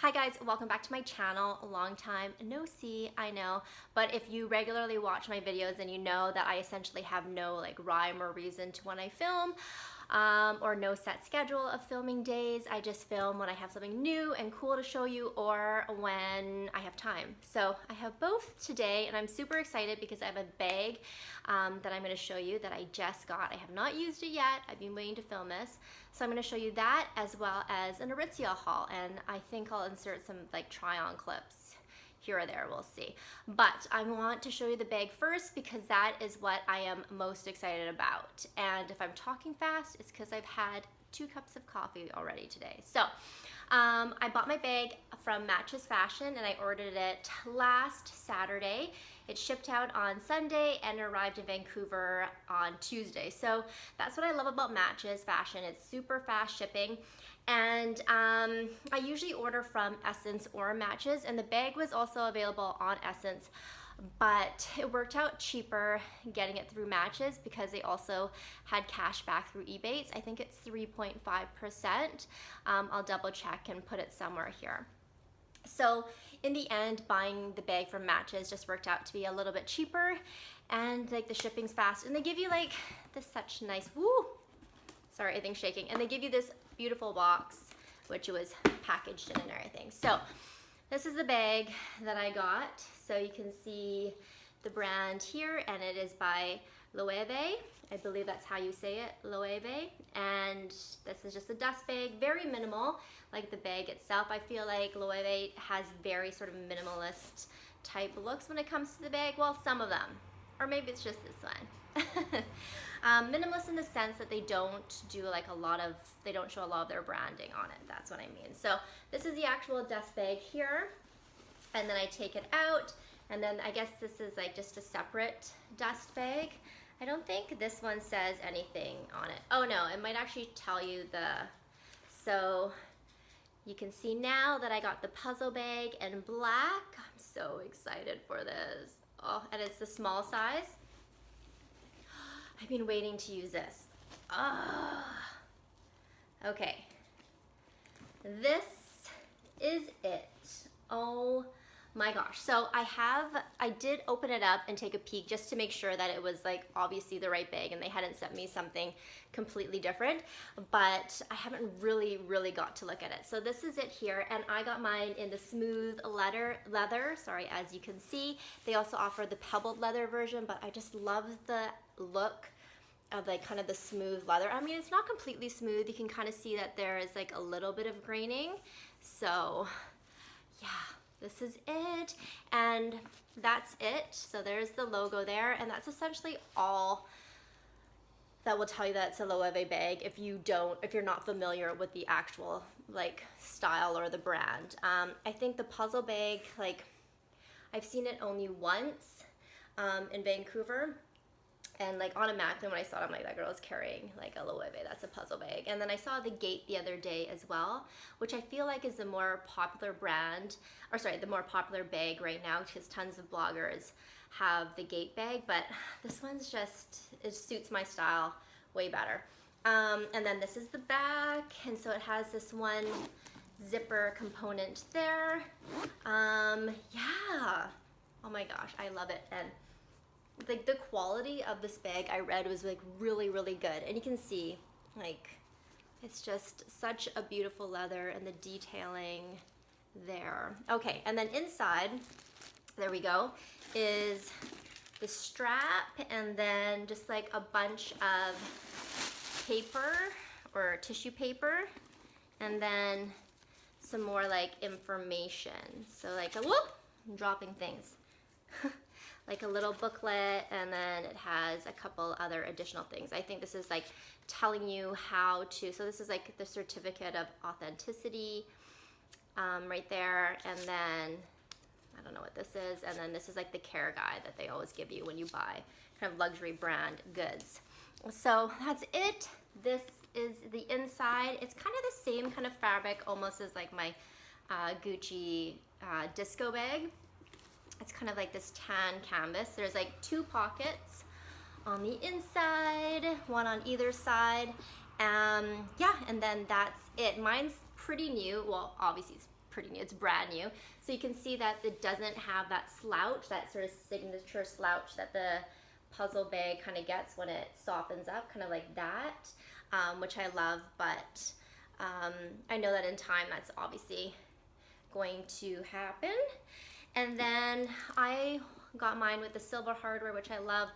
Hi guys, welcome back to my channel. A long time no see, I know, but if you regularly watch my videos then you know that I essentially have no like rhyme or reason to when I film, or no set schedule of filming days. I just film when I have something new and cool to show you or when I have time. So I have both today and I'm super excited because I have a bag that I'm going to show you that I just got. I have not used it yet. I've been waiting to film this. So I'm going to show you that as well as an Artizia haul, and I think I'll insert some like try-on clips here or there, we'll see. But I want to show you the bag first because that is what I am most excited about. And if I'm talking fast, it's because I've had 2 cups of coffee already today. So I bought my bag from Matches Fashion and I ordered it last Saturday. It shipped out on Sunday and arrived in Vancouver on Tuesday. So that's what I love about Matches Fashion. It's super fast shipping. And I usually order from Essence or Matches, and the bag was also available on Essence, but it worked out cheaper getting it through Matches because they also had cash back through Ebates. I think it's 3.5%. I'll double check and put it somewhere here. So in the end, buying the bag from Matches just worked out to be a little bit cheaper, and like the shipping's fast, and they give you like this such nice, sorry, everything's shaking, and they give you this beautiful box which was packaged in and everything. So this is the bag that I got. So you can see the brand here, and it is by Loewe. I believe that's how you say it, Loewe. And this is just a dust bag, very minimal, like the bag itself. I feel like Loewe has very sort of minimalist type looks when it comes to the bag. Well, some of them, or maybe it's just this one. Minimalist in the sense that they don't do like they don't show a lot of their branding on it. That's what I mean. So this is the actual dust bag here, and then I take it out, and then I guess this is like just a separate dust bag. I don't think this one says anything on it. Oh no, it might actually tell you so you can see now that I got the puzzle bag in black. I'm so excited for this. Oh, and it's the small size. I've been waiting to use this. Okay. This is it. Oh my gosh. So I did open it up and take a peek just to make sure that it was like obviously the right bag and they hadn't sent me something completely different, but I haven't really got to look at it. So this is it here, and I got mine in the smooth leather, sorry, as you can see. They also offer the pebbled leather version, but I just love the look of like kind of the smooth leather. I mean, it's not completely smooth. You can kind of see that there is like a little bit of graining. So yeah, this is it, and that's it. So there's the logo there, and that's essentially all that will tell you that it's a Loewe bag if you're not familiar with the actual like style or the brand. I think the puzzle bag, like I've seen it only once in Vancouver, and like automatically when I saw it, I'm like, that girl is carrying like a Loewe, that's a puzzle bag. And then I saw the Gate the other day as well, which I feel like is the more popular brand, or sorry, the more popular bag right now, because tons of bloggers have the Gate bag, but this one's just, it suits my style way better. And then this is the back, and so it has this one zipper component there. Yeah, oh my gosh, I love it. And like the quality of this bag I read was like really good, and you can see like it's just such a beautiful leather and the detailing there. Okay, and then inside, there we go, is the strap, and then just like a bunch of paper or tissue paper, and then some more like information. So like whoop, I'm dropping things. Like a little booklet, and then it has a couple other additional things. I think this is like telling you how to, so this is like the certificate of authenticity right there, and then I don't know what this is, and then this is like the care guide that they always give you when you buy kind of luxury brand goods. So that's it. This is the inside. It's kind of the same kind of fabric almost as like my Gucci disco bag. It's kind of like this tan canvas. There's like 2 pockets on the inside, one on either side. Yeah, and then that's it. Mine's pretty new. Well, obviously it's pretty new, it's brand new. So you can see that it doesn't have that slouch, that sort of signature slouch that the puzzle bag kind of gets when it softens up, kind of like that, which I love, but I know that in time that's obviously going to happen. And then I got mine with the silver hardware, which I love.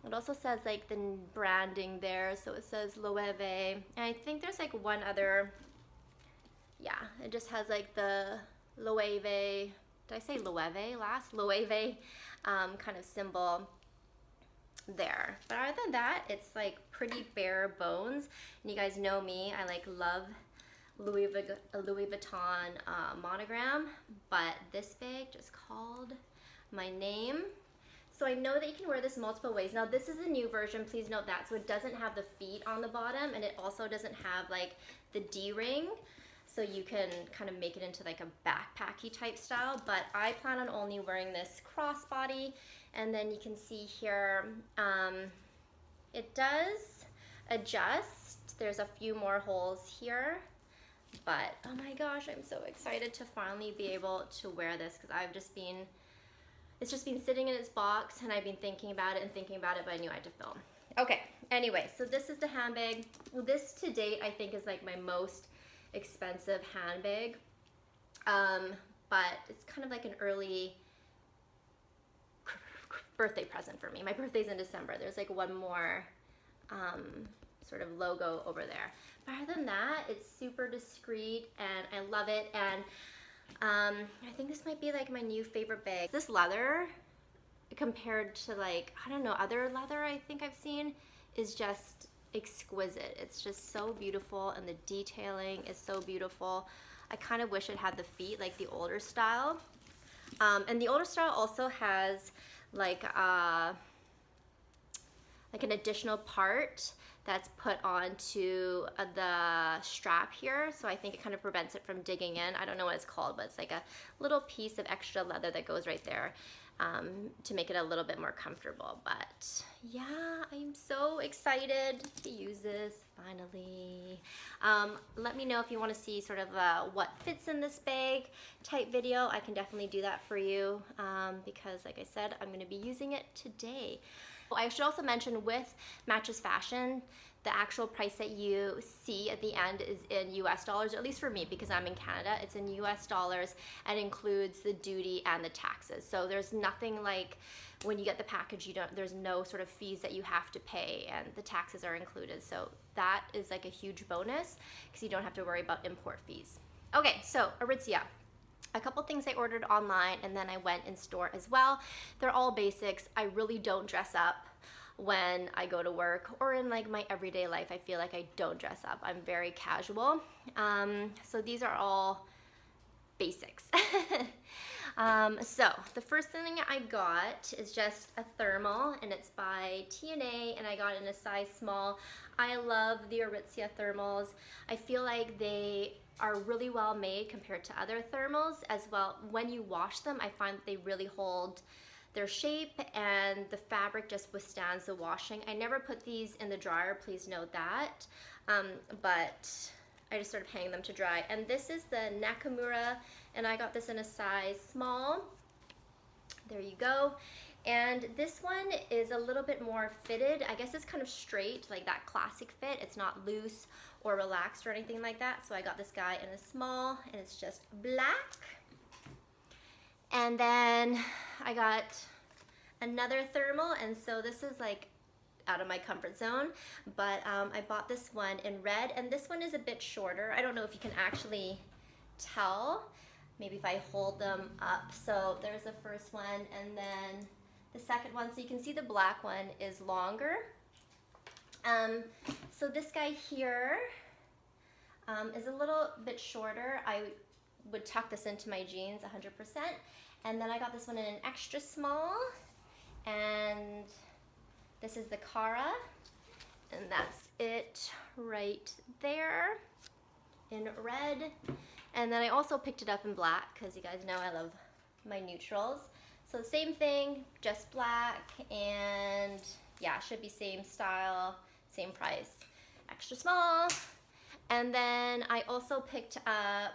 It also says like the branding there, so it says Loewe, and I think there's like one other, yeah, it just has like the Loewe, did I say Loewe last? Loewe kind of symbol there. But other than that, it's like pretty bare bones. And you guys know me, I like love Louis Vuitton monogram, but this bag just called my name. So I know that you can wear this multiple ways. Now this is a new version, please note that. So it doesn't have the feet on the bottom, and it also doesn't have like the D-ring. So you can kind of make it into like a backpacky type style, but I plan on only wearing this crossbody. And then you can see here, it does adjust. There's a few more holes here, but oh my gosh, I'm so excited to finally be able to wear this, because it's just been sitting in its box, and I've been thinking about it, but I knew I had to film. Okay, anyway, so this is the handbag. This to date, I think, is like my most expensive handbag, but it's kind of like an early birthday present for me. My birthday's in December. There's like one more sort of logo over there. But other than that, it's super discreet, and I love it. And I think this might be like my new favorite bag. This leather, compared to like, I don't know, other leather I think I've seen, is just exquisite. It's just so beautiful, and the detailing is so beautiful. I kind of wish it had the feet like the older style. And the older style also has like an additional part that's put onto the strap here, so I think it kind of prevents it from digging in. I don't know what it's called, but it's like a little piece of extra leather that goes right there to make it a little bit more comfortable. But yeah, I'm so excited to use this finally. Let me know if you want to see sort of what fits in this bag type video. I can definitely do that for you, because like I said, I'm going to be using it today. I should also mention, with Matches Fashion, the actual price that you see at the end is in US dollars, at least for me, because I'm in Canada. It's in US dollars and includes the duty and the taxes. So there's nothing like when you get the package, there's no sort of fees that you have to pay, and the taxes are included. So that is like a huge bonus, because you don't have to worry about import fees. Okay, so Artizia. A couple things I ordered online, and then I went in store as well. They're all basics. I really don't dress up when I go to work, or in like my everyday life. I feel like I don't dress up. I'm very casual. So these are all basics. So the first thing I got is just a thermal, and it's by TNA, and I got it in a size small. I love the Artizia thermals. I feel like they are really well made compared to other thermals as well. When you wash them, I find that they really hold their shape, and the fabric just withstands the washing. I never put these in the dryer, please note that, but I just sort of hang them to dry. And this is the Nakamura, and I got this in a size small. There you go. And this one is a little bit more fitted. I guess it's kind of straight, like that classic fit. It's not loose or relaxed or anything like that. So I got this guy in a small, and it's just black. And then I got another thermal, and so this is like out of my comfort zone, but I bought this one in red, and this one is a bit shorter. I don't know if you can actually tell, maybe if I hold them up. So there's the first one, and then the second one. So you can see the black one is longer. So this guy here is a little bit shorter. I would tuck this into my jeans 100%. And then I got this one in an extra small, and this is the Cara, and that's it right there in red. And then I also picked it up in black, because you guys know I love my neutrals. So same thing, just black, and yeah, should be same style, same price, extra small. And then I also picked up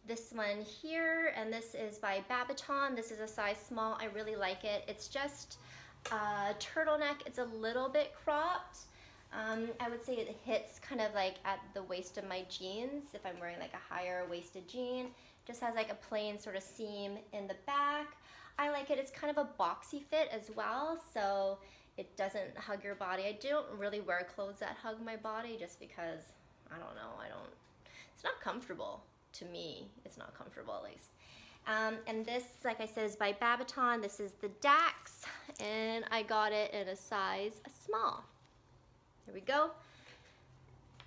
this one here, and this is by Babaton. This is a size small. I really like it. It's just a turtleneck. It's a little bit cropped. I would say it hits kind of like at the waist of my jeans if I'm wearing like a higher waisted jean. Just has like a plain sort of seam in the back. I like it. It's kind of a boxy fit as well, so it doesn't hug your body. I don't really wear clothes that hug my body just because, I don't know, it's not comfortable to me. It's not comfortable at least. And this, like I said, is by Babaton. This is the Dax, and I got it in a size small. Here we go.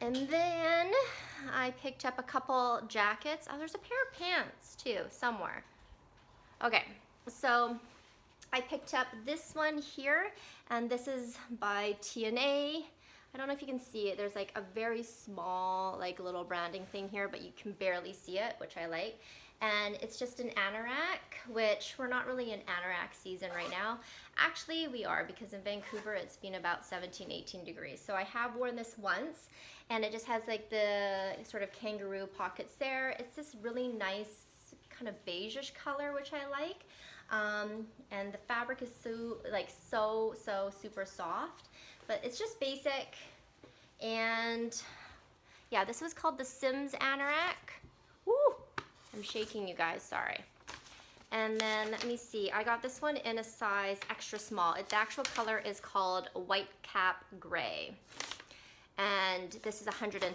And then I picked up a couple jackets. Oh, there's a pair of pants too, somewhere. Okay, so I picked up this one here, and this is by TNA. I don't know if you can see it. There's like a very small, like little branding thing here, but you can barely see it, which I like. And it's just an anorak, which we're not really in anorak season right now. Actually, we are, because in Vancouver, it's been about 17, 18 degrees. So I have worn this once, and it just has like the sort of kangaroo pockets there. It's this really nice kind of beigeish color, which I like. And the fabric is so super soft, but it's just basic. And yeah, this was called the Sims anorak. Woo! I'm shaking, you guys, sorry. And then let me see, I got this one in a size extra small. Its actual color is called White Cap Gray, and this is $110.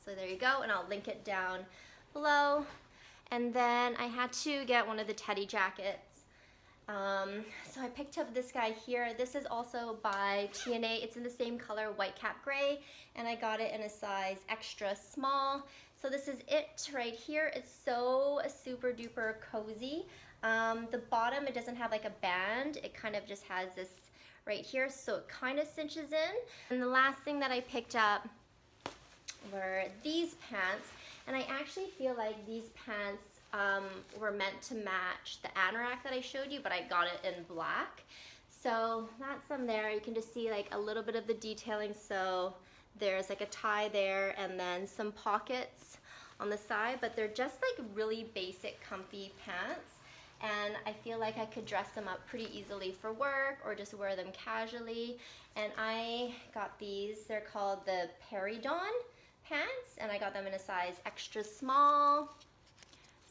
So there you go, and I'll link it down below. And then I had to get one of the teddy jackets. So I picked up this guy here. This is also by TNA. It's in the same color, White Cap Gray, and I got it in a size extra small. So this is it right here. It's so super duper cozy. The bottom, it doesn't have like a band. It kind of just has this right here, so it kind of cinches in. And the last thing that I picked up were these pants. And I actually feel like these pants were meant to match the anorak that I showed you, but I got it in black. So that's them there. You can just see like a little bit of the detailing. So there's like a tie there and then some pockets on the side, but they're just like really basic comfy pants. And I feel like I could dress them up pretty easily for work or just wear them casually. And I got these, they're called the Peridon pants, and I got them in a size extra small.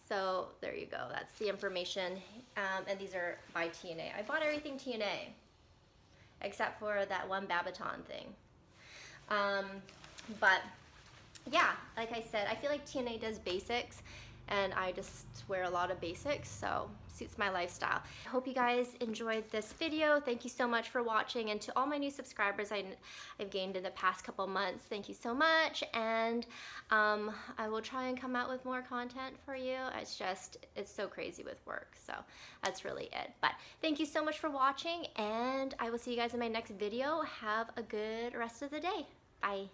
So there you go, that's the information. And these are by TNA. I bought everything TNA except for that one Babaton thing. But yeah, like I said, I feel like TNA does basics, and I just wear a lot of basics, so suits my lifestyle. I hope you guys enjoyed this video. Thank you so much for watching, and to all my new subscribers I've gained in the past couple months, thank you so much. And I will try and come out with more content for you. It's so crazy with work, so that's really it. But thank you so much for watching, and I will see you guys in my next video. Have a good rest of the day. Bye.